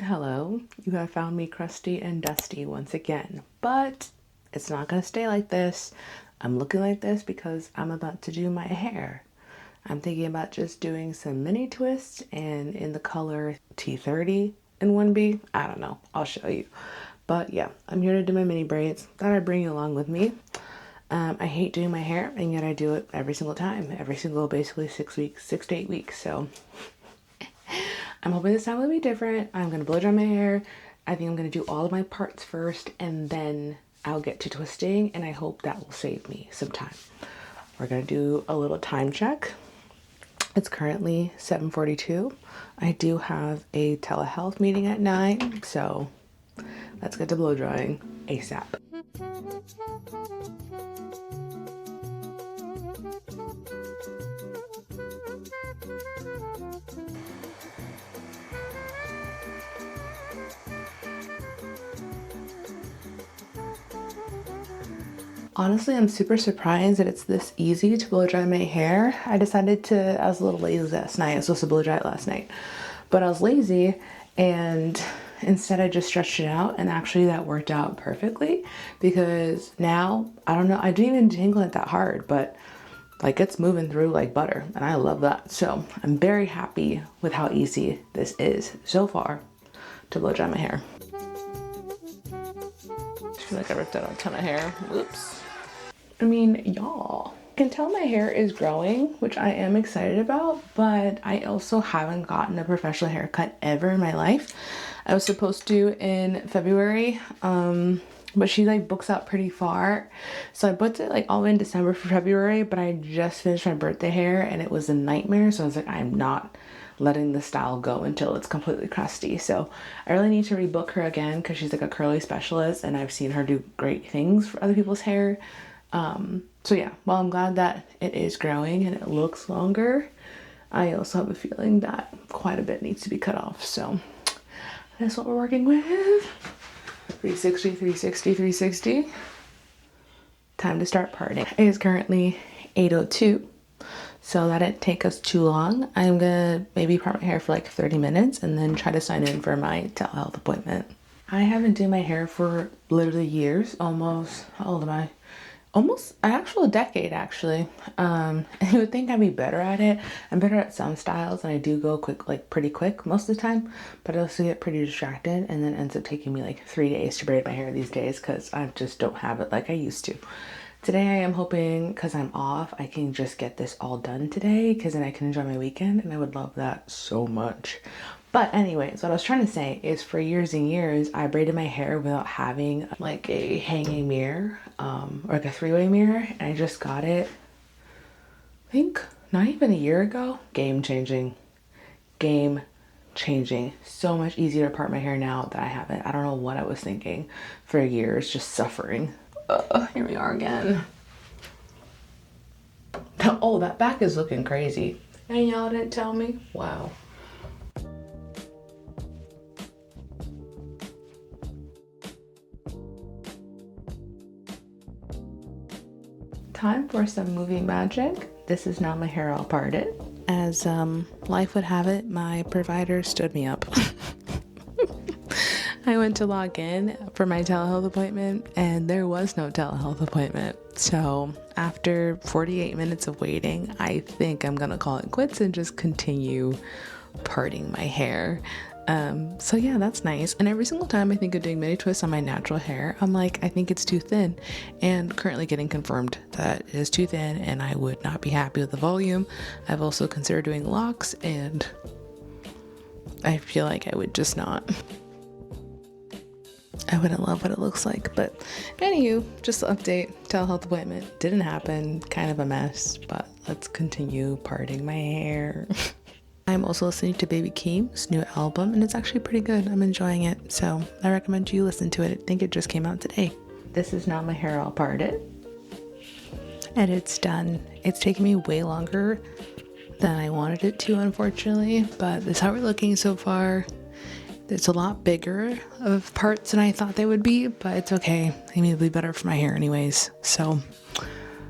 Hello, you have found me crusty and dusty once again, but it's not gonna stay like this. I'm looking like this because I'm about to do my hair. I'm thinking about just doing some mini twists and in the color T30 in 1B. I don't know, I'll show you. But yeah, I'm here to do my mini braids. Thought I'd bring you along with me. I hate doing my hair, and yet I do it every single time, every single basically 6 weeks, 6 to 8 weeks. So I'm hoping this time will be different. I'm gonna blow dry my hair. I think I'm gonna do all of my parts first and then I'll get to twisting, and I hope that will save me some time. We're gonna do a little time check. It's currently 7:42. I do have a telehealth meeting at 9, so let's get to blow drying ASAP. Honestly, I'm super surprised that it's this easy to blow dry my hair. I was a little lazy last night. I was supposed to blow dry it last night, but I was lazy and instead I just stretched it out, and actually that worked out perfectly because now, I don't know, I didn't even tingle it that hard, but like it's moving through like butter and I love that. So I'm very happy with how easy this is so far to blow dry my hair. I feel like I ripped out a ton of hair. Whoops. I mean, y'all, I can tell my hair is growing, which I am excited about, but I also haven't gotten a professional haircut ever in my life. I was supposed to in February, but she like books out pretty far. So I booked it like all in December for February, but I just finished my birthday hair and it was a nightmare. So I was like, I'm not letting the style go until it's completely crusty. So I really need to rebook her again because she's like a curly specialist and I've seen her do great things for other people's hair. So yeah, while I'm glad that it is growing and it looks longer, I also have a feeling that quite a bit needs to be cut off. So that's what we're working with. 360, 360, 360. Time to start parting. It is currently 8:02. So that didn't take us too long. I'm gonna maybe part my hair for like 30 minutes and then try to sign in for my telehealth appointment. I haven't done my hair for literally years, almost, how old am I? Almost an actual decade actually. And you would think I'd be better at it. I'm better at some styles and I do go quick, like pretty quick most of the time, but I also get pretty distracted and then it ends up taking me like 3 days to braid my hair these days because I just don't have it like I used to. Today I am hoping, because I'm off, I can just get this all done today because then I can enjoy my weekend and I would love that so much. But anyways, what I was trying to say is for years and years, I braided my hair without having like a hanging mirror or like a three-way mirror. And I just got it, I think not even a year ago. Game changing. Game changing. So much easier to part my hair now that I have it. I don't know what I was thinking for years, just suffering. Here we are again. Oh, that back is looking crazy. And y'all didn't tell me? Wow. Time for some movie magic. This is now my hair all parted. As life would have it, my provider stood me up. I went to log in for my telehealth appointment and there was no telehealth appointment. So after 48 minutes of waiting, I think I'm gonna call it quits and just continue parting my hair. So yeah, that's nice. And every single time I think of doing mini twists on my natural hair, I'm like, I think it's too thin, and currently getting confirmed that it is too thin and I would not be happy with the volume. I've also considered doing locks and I feel like I would just not. I wouldn't love what it looks like, but anywho, just an update. Telehealth appointment didn't happen, kind of a mess, but let's continue parting my hair. I'm also listening to Baby Keem's new album, and it's actually pretty good. I'm enjoying it, so I recommend you listen to it. I think it just came out today. This is now my hair all parted, and it's done. It's taken me way longer than I wanted it to, unfortunately, but this is how we're looking so far. It's a lot bigger of parts than I thought they would be, but it's okay. They need to be better for my hair anyways. So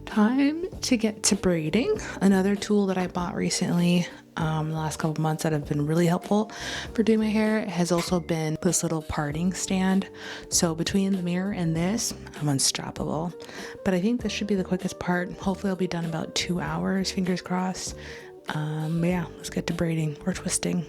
time to get to braiding. Another tool that I bought recently the last couple months that have been really helpful for doing my hair has also been this little parting stand. So between the mirror and this, I'm unstoppable. But I think this should be the quickest part. Hopefully I'll be done in about 2 hours, fingers crossed. Yeah, let's get to braiding or twisting.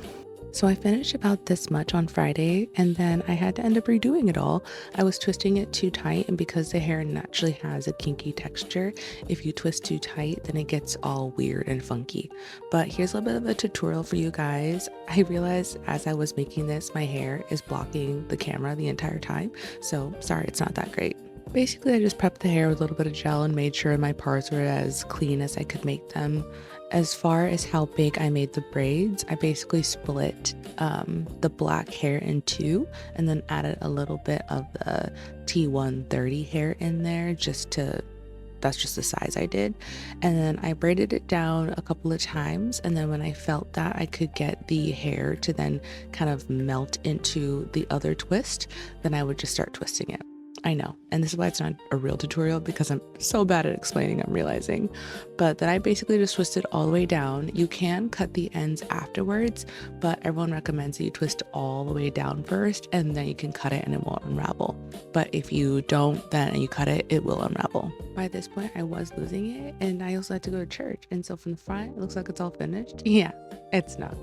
So I finished about this much on Friday, and then I had to end up redoing it all. I was twisting it too tight, and because the hair naturally has a kinky texture, if you twist too tight, then it gets all weird and funky. But here's a little bit of a tutorial for you guys. I realized as I was making this, my hair is blocking the camera the entire time, so sorry it's not that great. Basically, I just prepped the hair with a little bit of gel and made sure my parts were as clean as I could make them. As far as how big I made the braids, I basically split the black hair in two and then added a little bit of the T130 hair in there that's just the size I did. And then I braided it down a couple of times, and then when I felt that I could get the hair to then kind of melt into the other twist, then I would just start twisting it. I know, and this is why it's not a real tutorial, because I'm so bad at explaining, I'm realizing. But then I basically just twisted all the way down. You can cut the ends afterwards, but everyone recommends that you twist all the way down first, and then you can cut it and it won't unravel. But if you don't, then you cut it, it will unravel. By this point, I was losing it, and I also had to go to church. And so from the front, it looks like it's all finished. Yeah, it's not.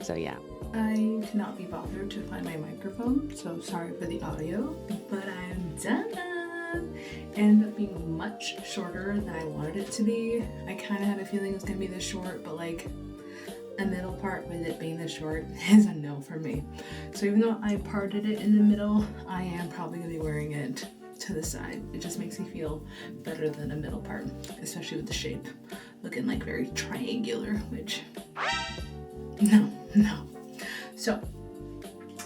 So yeah. I cannot be bothered to find my microphone, so sorry for the audio, but I'm done. It ended up being much shorter than I wanted it to be. I kind of had a feeling it was going to be this short, but like a middle part with it being this short is a no for me. So even though I parted it in the middle, I am probably going to be wearing it to the side. It just makes me feel better than a middle part, especially with the shape looking like very triangular, which no. So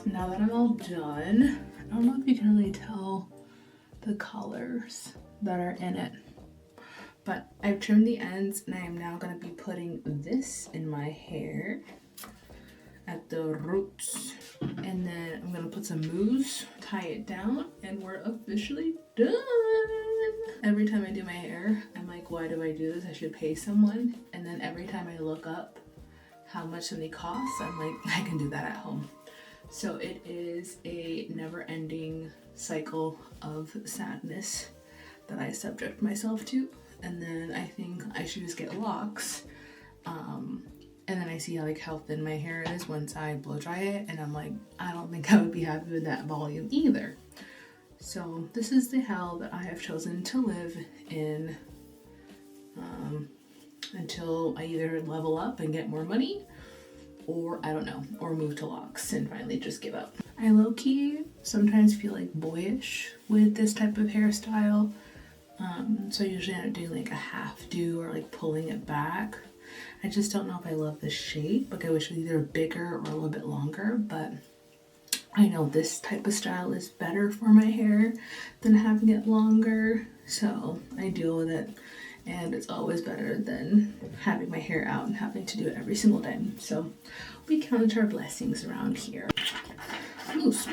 now that I'm all done, I don't know if you can really tell the colors that are in it, but I've trimmed the ends and I am now going to be putting this in my hair at the roots, and then I'm going to put some mousse, tie it down, and we're officially done. Every time I do my hair, I'm like, why do I do this? I should pay someone. And then every time I look up how much something costs, I'm like, I can do that at home. So it is a never-ending cycle of sadness that I subject myself to. And then I think I should just get locks. And then I see how thin my hair is once I blow dry it, and I'm like, I don't think I would be happy with that volume either. So this is the hell that I have chosen to live in until I either level up and get more money, or I don't know, or move to locks and finally just give up. I low-key sometimes feel like boyish with this type of hairstyle. So I usually end up doing like a half do or like pulling it back. I just don't know if I love the shape. Like I wish it was either bigger or a little bit longer, but I know this type of style is better for my hair than having it longer. So I deal with it, and it's always better than having my hair out and having to do it every single day. So we count our blessings around here. Loose.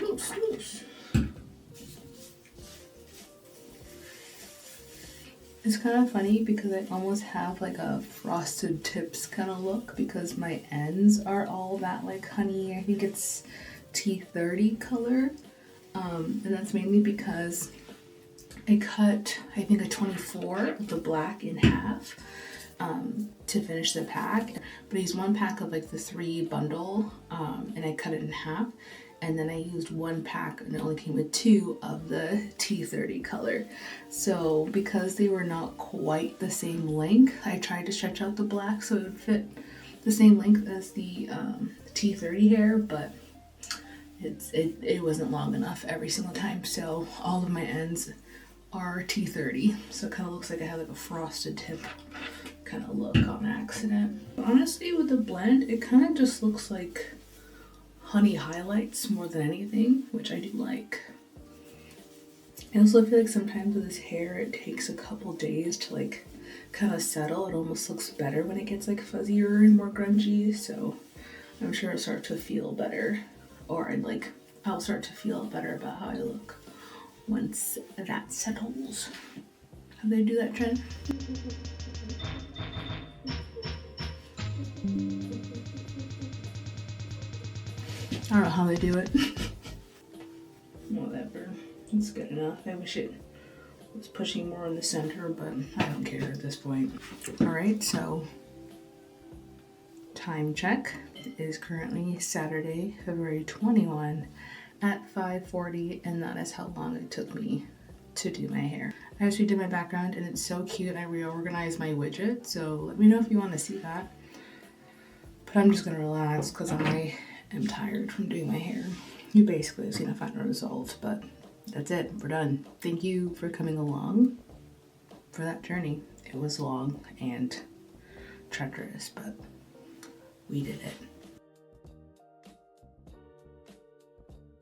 It's kind of funny because I almost have like a frosted tips kind of look because my ends are all that like honey, I think it's T30 color. And that's mainly because I cut, I think, a 24 of the black in half to finish the pack. But I used one pack of like the 3 bundle and I cut it in half. And then I used one pack and it only came with 2 of the T30 color. So because they were not quite the same length, I tried to stretch out the black so it would fit the same length as the T30 hair, but it wasn't long enough every single time. So all of my ends are T30. So it kind of looks like I have like a frosted tip kind of look on accident. But honestly, with the blend, it kind of just looks like honey highlights more than anything, which I do like. I also feel like sometimes with this hair, it takes a couple days to like kind of settle. It almost looks better when it gets like fuzzier and more grungy. So I'm sure it'll start to feel better, or I'll start to feel better about how I look once that settles. How do they do that, Jen? I don't know how they do it. Whatever. It's good enough. I wish it was pushing more in the center, but I don't care at this point. Alright, so time check. It is currently Saturday, February 21 at 5:40, and that is how long it took me to do my hair. I just redid my background and it's so cute. I reorganized my widget, so let me know if you want to see that. But I'm just gonna relax because I am tired from doing my hair. You basically have seen a final result, but that's it. We're done. Thank you for coming along for that journey. It was long and treacherous, but we did it.